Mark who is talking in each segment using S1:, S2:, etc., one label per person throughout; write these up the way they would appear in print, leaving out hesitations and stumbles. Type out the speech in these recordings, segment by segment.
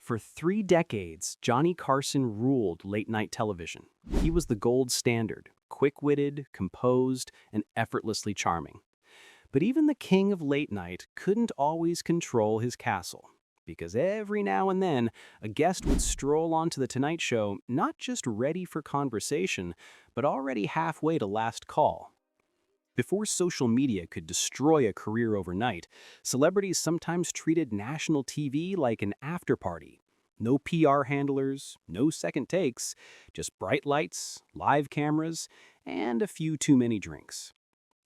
S1: For 3 decades, Johnny Carson ruled late-night television. He was the gold standard, quick-witted, composed, and effortlessly charming. But even the king of late night couldn't always control his castle, because every now and then, a guest would stroll onto The Tonight Show not just ready for conversation, but already halfway to last call. Before social media could destroy a career overnight, celebrities sometimes treated national TV like an after-party. No PR handlers, no second takes, just bright lights, live cameras, and a few too many drinks.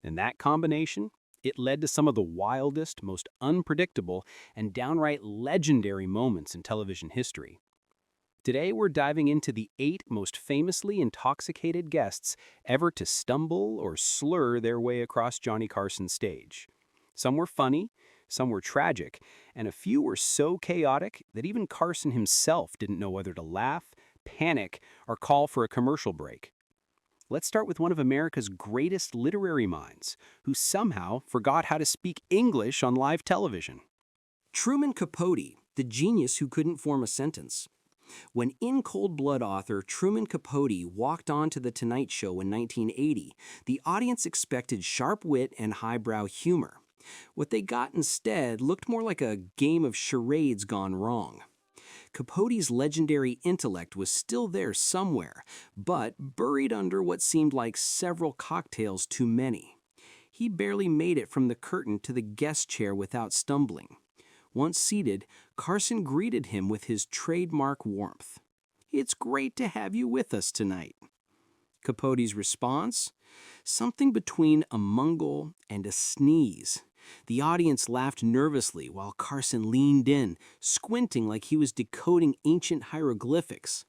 S1: And that combination, it led to some of the wildest, most unpredictable, and downright legendary moments in television history. Today, we're diving into the 8 most famously intoxicated guests ever to stumble or slur their way across Johnny Carson's stage. Some were funny, some were tragic, and a few were so chaotic that even Carson himself didn't know whether to laugh, panic, or call for a commercial break. Let's start with one of America's greatest literary minds, who somehow forgot how to speak English on live television.
S2: Truman Capote, the genius who couldn't form a sentence. When In Cold Blood author Truman Capote walked onto The Tonight Show in 1980, the audience expected sharp wit and highbrow humor. What they got instead looked more like a game of charades gone wrong. Capote's legendary intellect was still there somewhere, but buried under what seemed like several cocktails too many. He barely made it from the curtain to the guest chair without stumbling. Once seated, Carson greeted him with his trademark warmth. "It's great to have you with us tonight." Capote's response? Something between a mungle and a sneeze. The audience laughed nervously while Carson leaned in, squinting like he was decoding ancient hieroglyphics.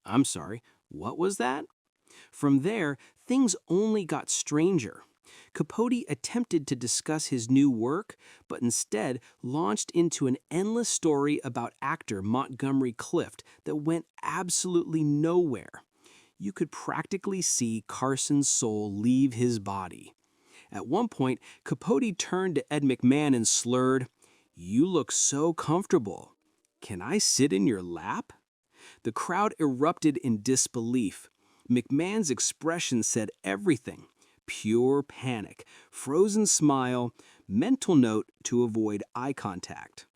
S2: "I'm sorry, what was that?" From there, things only got stranger. Capote attempted to discuss his new work, but instead launched into an endless story about actor Montgomery Clift that went absolutely nowhere. You could practically see Carson's soul leave his body. At one point, Capote turned to Ed McMahon and slurred, "You look so comfortable. Can I sit in your lap?" The crowd erupted in disbelief. McMahon's expression said everything. Pure panic, frozen smile, mental note to avoid eye contact.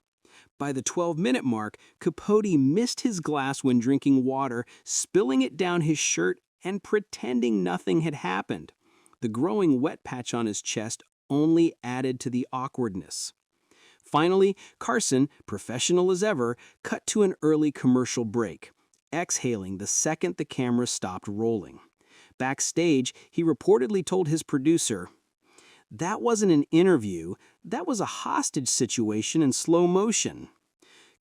S2: By the 12-minute mark, Capote missed his glass when drinking water, spilling it down his shirt and pretending nothing had happened. The growing wet patch on his chest only added to the awkwardness. Finally, Carson, professional as ever, cut to an early commercial break, exhaling the second the camera stopped rolling. Backstage, he reportedly told his producer, "That wasn't an interview, that was a hostage situation in slow motion."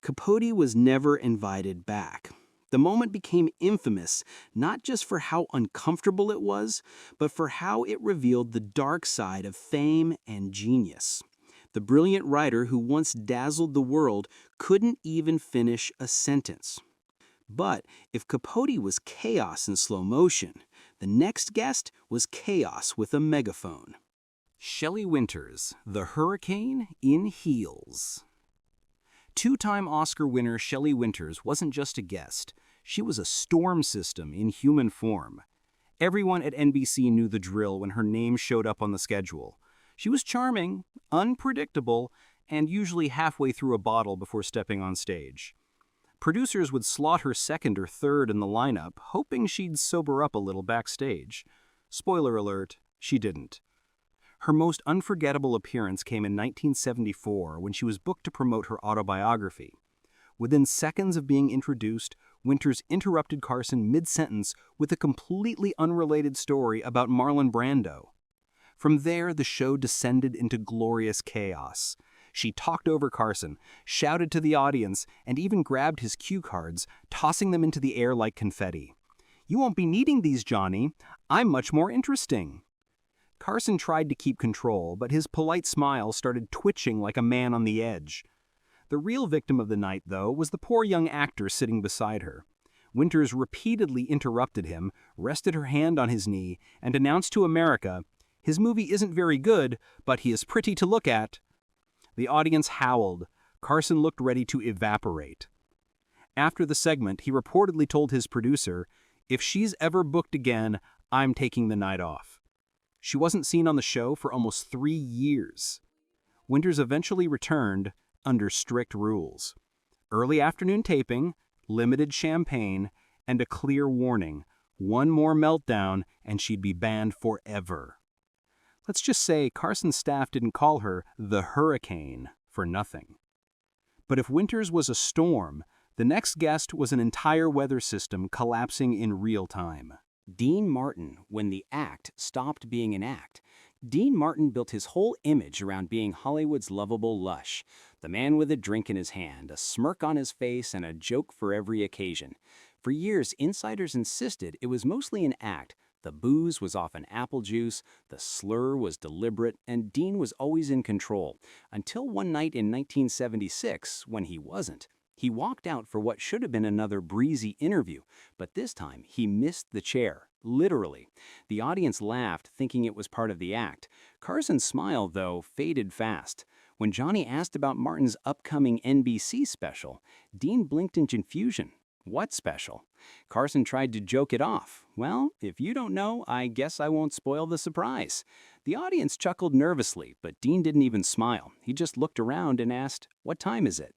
S2: Capote was never invited back. The moment became infamous, not just for how uncomfortable it was, but for how it revealed the dark side of fame and genius. The brilliant writer who once dazzled the world couldn't even finish a sentence. But if Capote was chaos in slow motion, the next guest was chaos with a megaphone. Shelley Winters, the Hurricane in Heels. Two-time Oscar winner Shelley Winters wasn't just a guest. She was a storm system in human form. Everyone at NBC knew the drill when her name showed up on the schedule. She was charming, unpredictable, and usually halfway through a bottle before stepping on stage. Producers would slot her second or third in the lineup, hoping she'd sober up a little backstage. Spoiler alert, she didn't. Her most unforgettable appearance came in 1974 when she was booked to promote her autobiography. Within seconds of being introduced, Winters interrupted Carson mid-sentence with a completely unrelated story about Marlon Brando. From there, the show descended into glorious chaos. She talked over Carson, shouted to the audience, and even grabbed his cue cards, tossing them into the air like confetti. "You won't be needing these, Johnny. I'm much more interesting." Carson tried to keep control, but his polite smile started twitching like a man on the edge. The real victim of the night, though, was the poor young actor sitting beside her. Winters repeatedly interrupted him, rested her hand on his knee, and announced to America, "His movie isn't very good, but he is pretty to look at." The audience howled. Carson looked ready to evaporate.
S3: After the segment, he reportedly told his producer, "If she's ever booked again, I'm taking the night off." She wasn't seen on the show for almost 3 years. Winters eventually returned under strict rules. Early afternoon taping, limited champagne, and a clear warning: one more meltdown and she'd be banned forever. Let's just say Carson's staff didn't call her the Hurricane for nothing. But if Winters was a storm, the next guest was an entire weather system collapsing in real time.
S2: Dean Martin, when the act stopped being an act. Dean Martin built his whole image around being Hollywood's lovable lush, the man with a drink in his hand, a smirk on his face, and a joke for every occasion. For years, insiders insisted it was mostly an act. The booze was often apple juice, the slur was deliberate, and Dean was always in control, until one night in 1976 when he wasn't. He walked out for what should have been another breezy interview, but this time he missed the chair, literally. The audience laughed, thinking it was part of the act. Carson's smile, though, faded fast. When Johnny asked about Martin's upcoming NBC special, Dean blinked in confusion. What special? Carson tried to joke it off. Well, if you don't know, I guess I won't spoil the surprise. The audience chuckled nervously, but Dean didn't even smile. He just looked around and asked, "What time is it?"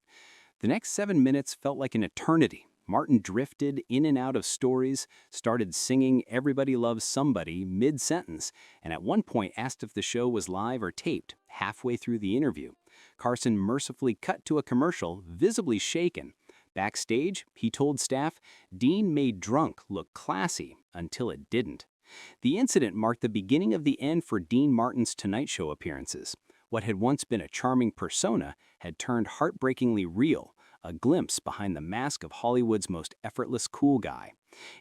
S2: The next 7 minutes felt like an eternity. Martin drifted in and out of stories, started singing "Everybody Loves Somebody" mid-sentence, and at one point asked if the show was live or taped, halfway through the interview. Carson mercifully cut to a commercial, visibly shaken. Backstage, he told staff, Dean made drunk look classy until it didn't. The incident marked the beginning of the end for Dean Martin's Tonight Show appearances. What had once been a charming persona had turned heartbreakingly real, a glimpse behind the mask of Hollywood's most effortless cool guy.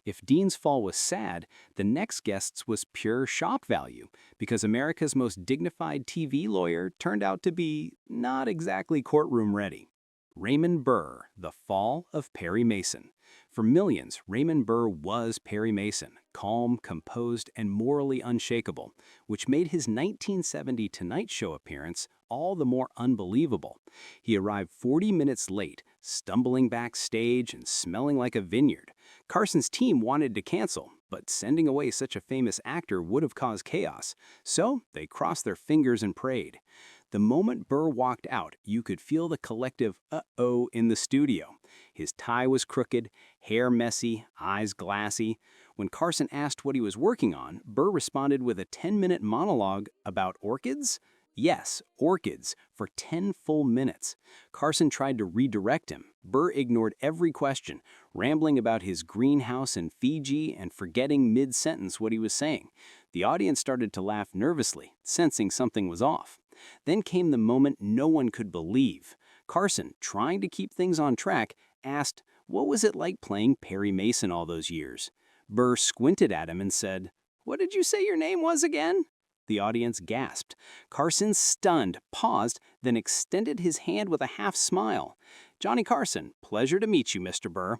S2: If Dean's fall was sad, the next guest's was pure shock value, because America's most dignified TV lawyer turned out to be not exactly courtroom ready. Raymond Burr, The Fall of Perry Mason. For millions, Raymond Burr was Perry Mason, calm, composed, and morally unshakable, which made his 1970 Tonight Show appearance all the more unbelievable. He arrived 40 minutes late, stumbling backstage and smelling like a vineyard. Carson's team wanted to cancel, but sending away such a famous actor would have caused chaos, so they crossed their fingers and prayed. The moment Burr walked out, you could feel the collective uh-oh in the studio. His tie was crooked, hair messy, eyes glassy. When Carson asked what he was working on, Burr responded with a 10-minute monologue about orchids? Yes, orchids, for 10 full minutes. Carson tried to redirect him. Burr ignored every question, rambling about his greenhouse in Fiji and forgetting mid-sentence what he was saying. The audience started to laugh nervously, sensing something was off. Then came the moment no one could believe. Carson, trying to keep things on track, asked, what was it like playing Perry Mason all those years? Burr squinted at him and said, "What did you say your name was again?" The audience gasped. Carson, stunned, paused, then extended his hand with a half smile. "Johnny Carson, pleasure to meet you, Mr. Burr."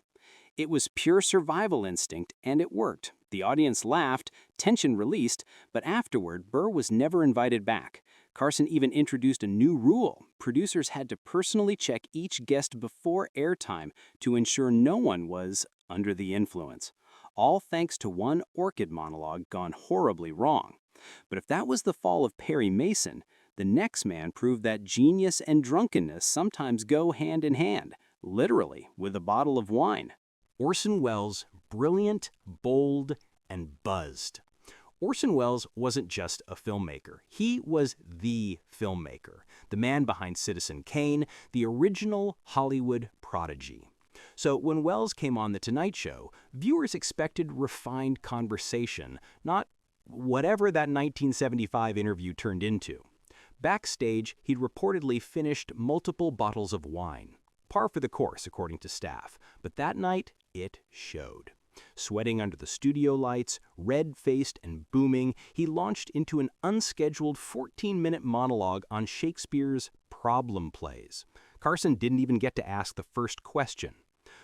S2: It was pure survival instinct, and it worked. The audience laughed, tension released, but afterward, Burr was never invited back. Carson even introduced a new rule. Producers had to personally check each guest before airtime to ensure no one was under the influence. All thanks to one orchid monologue gone horribly wrong. But if that was the fall of Perry Mason, the next man proved that genius and drunkenness sometimes go hand in hand, literally with a bottle of wine.
S3: Orson Welles, brilliant, bold, and buzzed. Orson Welles wasn't just a filmmaker. He was the filmmaker, the man behind Citizen Kane, the original Hollywood prodigy. So when Welles came on The Tonight Show, viewers expected refined conversation, not whatever that 1975 interview turned into. Backstage, he'd reportedly finished multiple bottles of wine. Par for the course, according to staff. But that night, it showed. Sweating under the studio lights, red-faced and booming, he launched into an unscheduled 14-minute monologue on Shakespeare's problem plays. Carson didn't even get to ask the first question.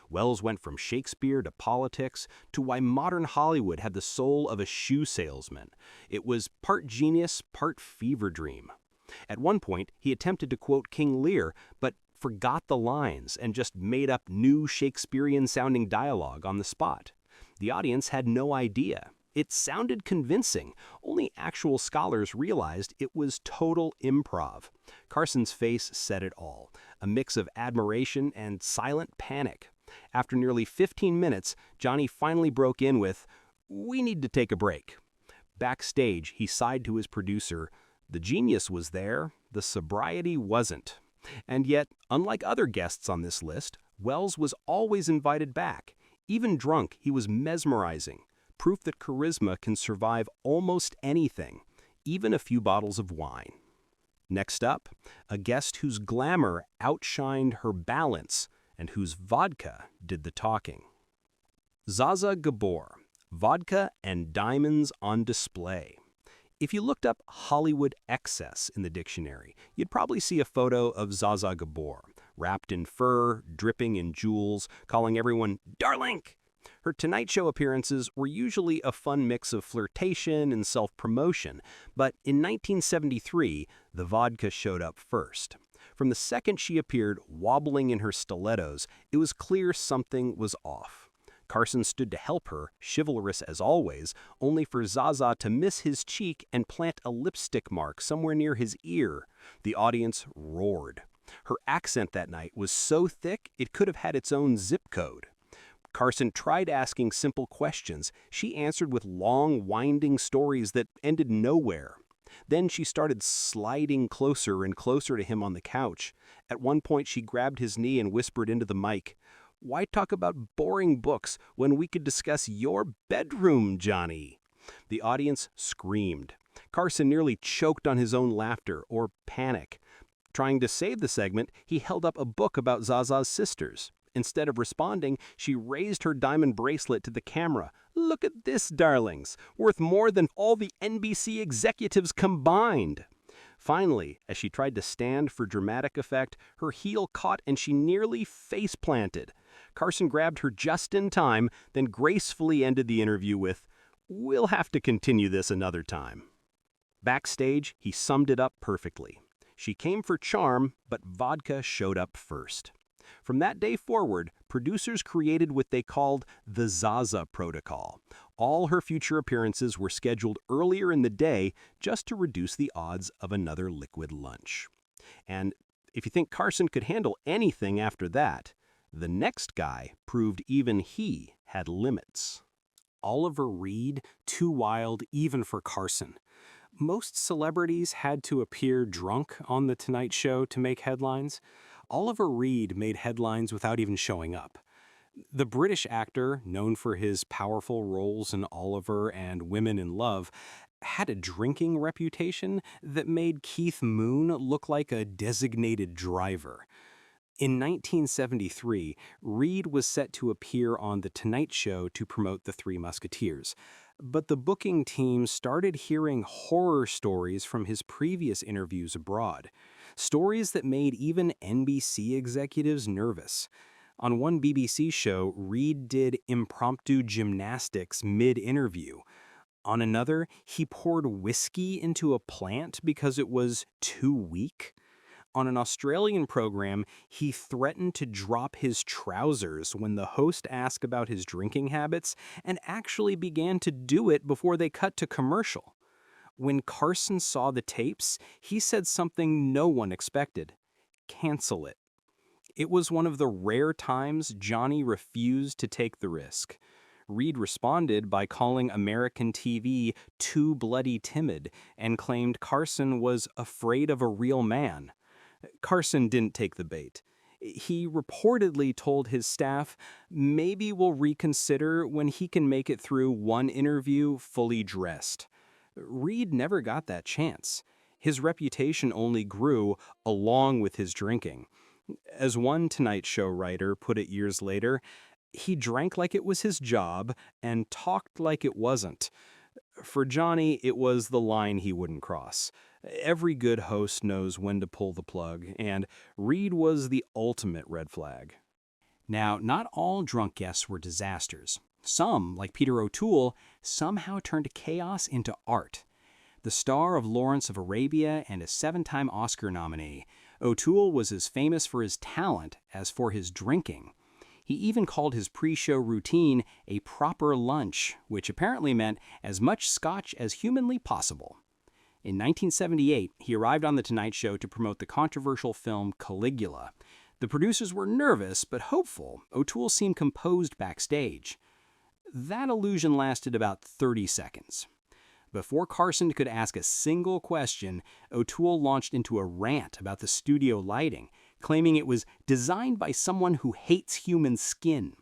S3: Welles went from Shakespeare to politics to why modern Hollywood had the soul of a shoe salesman. It was part genius, part fever dream. At one point, he attempted to quote King Lear, but forgot the lines and just made up new Shakespearean-sounding dialogue on the spot. The audience had no idea. It sounded convincing. Only actual scholars realized it was total improv. Carson's face said it all, a mix of admiration and silent panic. After nearly 15 minutes, Johnny finally broke in with, "We need to take a break." Backstage, he sighed to his producer, "The genius was there, the sobriety wasn't." And yet, unlike other guests on this list, Wells was always invited back. Even drunk, he was mesmerizing, proof that charisma can survive almost anything, even a few bottles of wine. Next up, a guest whose glamour outshined her balance and whose vodka did the talking. Zsa Gabor, vodka and diamonds on display. If you looked up Hollywood excess in the dictionary, you'd probably see a photo of Zsa Gabor, wrapped in fur, dripping in jewels, calling everyone "Darlink." Her Tonight Show appearances were usually a fun mix of flirtation and self-promotion, but in 1973, the vodka showed up first. From the second she appeared wobbling in her stilettos, it was clear something was off. Carson stood to help her, chivalrous as always, only for Zsa to miss his cheek and plant a lipstick mark somewhere near his ear. The audience roared. Her accent that night was so thick it could have had its own zip code. Carson tried asking simple questions. She answered with long, winding stories that ended nowhere. Then she started sliding closer and closer to him on the couch. At one point, she grabbed his knee and whispered into the mic, "Why talk about boring books when we could discuss your bedroom, Johnny?" The audience screamed. Carson nearly choked on his own laughter or panic. Trying to save the segment, he held up a book about Zaza's sisters. Instead of responding, she raised her diamond bracelet to the camera. "Look at this, darlings, worth more than all the NBC executives combined." Finally, as she tried to stand for dramatic effect, her heel caught and she nearly face-planted. Carson grabbed her just in time, then gracefully ended the interview with, "We'll have to continue this another time." Backstage, he summed it up perfectly. She came for charm, but vodka showed up first. From that day forward, producers created what they called the Zsa Protocol. All her future appearances were scheduled earlier in the day just to reduce the odds of another liquid lunch. And if you think Carson could handle anything after that, the next guy proved even he had limits.
S1: Oliver Reed, too wild even for Carson. Most celebrities had to appear drunk on The Tonight Show to make headlines. Oliver Reed made headlines without even showing up. The British actor, known for his powerful roles in Oliver and Women in Love, had a drinking reputation that made Keith Moon look like a designated driver. In 1973, Reed was set to appear on The Tonight Show to promote The Three Musketeers. But the booking team started hearing horror stories from his previous interviews abroad. Stories that made even NBC executives nervous. On one BBC show, Reed did impromptu gymnastics mid-interview. On another, he poured whiskey into a plant because it was too weak. On an Australian program, he threatened to drop his trousers when the host asked about his drinking habits and actually began to do it before they cut to commercial. When Carson saw the tapes, he said something no one expected: "Cancel it." It was one of the rare times Johnny refused to take the risk. Reed responded by calling American TV too bloody timid and claimed Carson was afraid of a real man. Carson didn't take the bait. He reportedly told his staff, maybe we'll reconsider when he can make it through one interview fully dressed. Reed never got that chance. His reputation only grew along with his drinking. As one Tonight Show writer put it years later, he drank like it was his job and talked like it wasn't. For Johnny, it was the line he wouldn't cross. Every good host knows when to pull the plug, and Reed was the ultimate red flag. Now, not all drunk guests were disasters. Some, like Peter O'Toole, somehow turned chaos into art. The star of Lawrence of Arabia and a 7-time Oscar nominee,
S3: O'Toole was as famous for his talent as for his drinking. He even called his pre-show routine a proper lunch, which apparently meant as much scotch as humanly possible. In 1978, he arrived on The Tonight Show to promote the controversial film Caligula. The producers were nervous but hopeful. O'Toole seemed composed backstage. That illusion lasted about 30 seconds. Before Carson could ask a single question, O'Toole launched into a rant about the studio lighting, claiming it was designed by someone who hates human skin.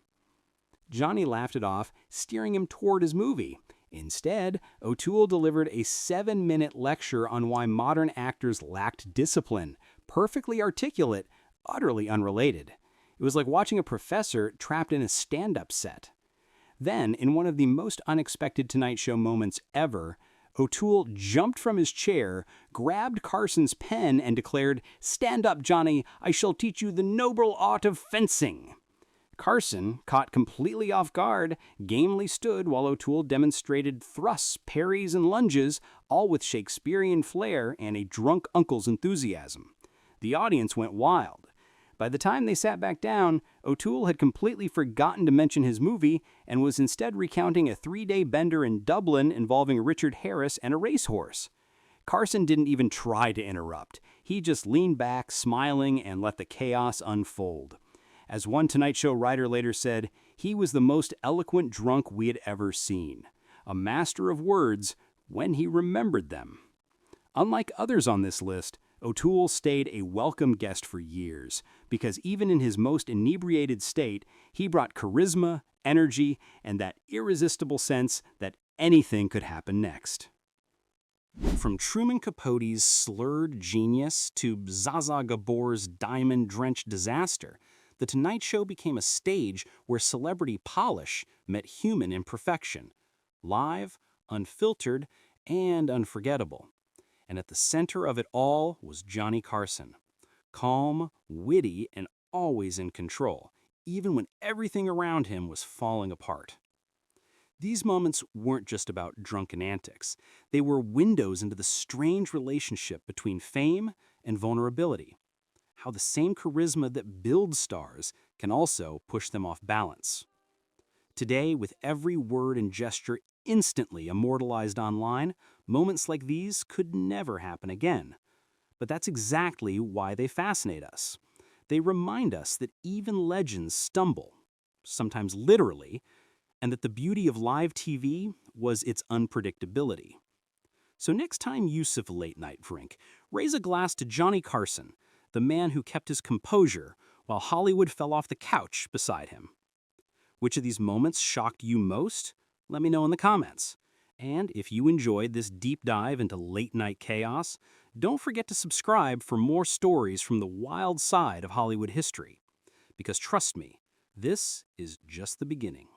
S3: Johnny laughed it off, steering him toward his movie. Instead, O'Toole delivered a 7-minute lecture on why modern actors lacked discipline, perfectly articulate, utterly unrelated. It was like watching a professor trapped in a stand-up set. Then, in one of the most unexpected Tonight Show moments ever, O'Toole jumped from his chair, grabbed Carson's pen, and declared, "Stand up, Johnny, I shall teach you the noble art of fencing." Carson, caught completely off guard, gamely stood while O'Toole demonstrated thrusts, parries, and lunges, all with Shakespearean flair and a drunk uncle's enthusiasm. The audience went wild. By the time they sat back down, O'Toole had completely forgotten to mention his movie and was instead recounting a 3-day bender in Dublin involving Richard Harris and a racehorse. Carson didn't even try to interrupt. He just leaned back, smiling, and let the chaos unfold. As one Tonight Show writer later said, he was the most eloquent drunk we had ever seen. A master of words when he remembered them. Unlike others on this list, O'Toole stayed a welcome guest for years, because even in his most inebriated state, he brought charisma, energy, and that irresistible sense that anything could happen next. From Truman Capote's slurred genius to Zsa Gabor's diamond-drenched disaster, The Tonight Show became a stage where celebrity polish met human imperfection. Live, unfiltered, and unforgettable. And at the center of it all was Johnny Carson. Calm, witty, and always in control, even when everything around him was falling apart. These moments weren't just about drunken antics. They were windows into the strange relationship between fame and vulnerability. How the same charisma that builds stars can also push them off balance. Today, with every word and gesture instantly immortalized online, moments like these could never happen again. But that's exactly why they fascinate us. They remind us that even legends stumble, sometimes literally, and that the beauty of live TV was its unpredictability. So next time you sip a late-night drink, raise a glass to Johnny Carson, the man who kept his composure while Hollywood fell off the couch beside him. Which of these moments shocked you most? Let me know in the comments. And if you enjoyed this deep dive into late-night chaos, don't forget to subscribe for more stories from the wild side of Hollywood history. Because trust me, this is just the beginning.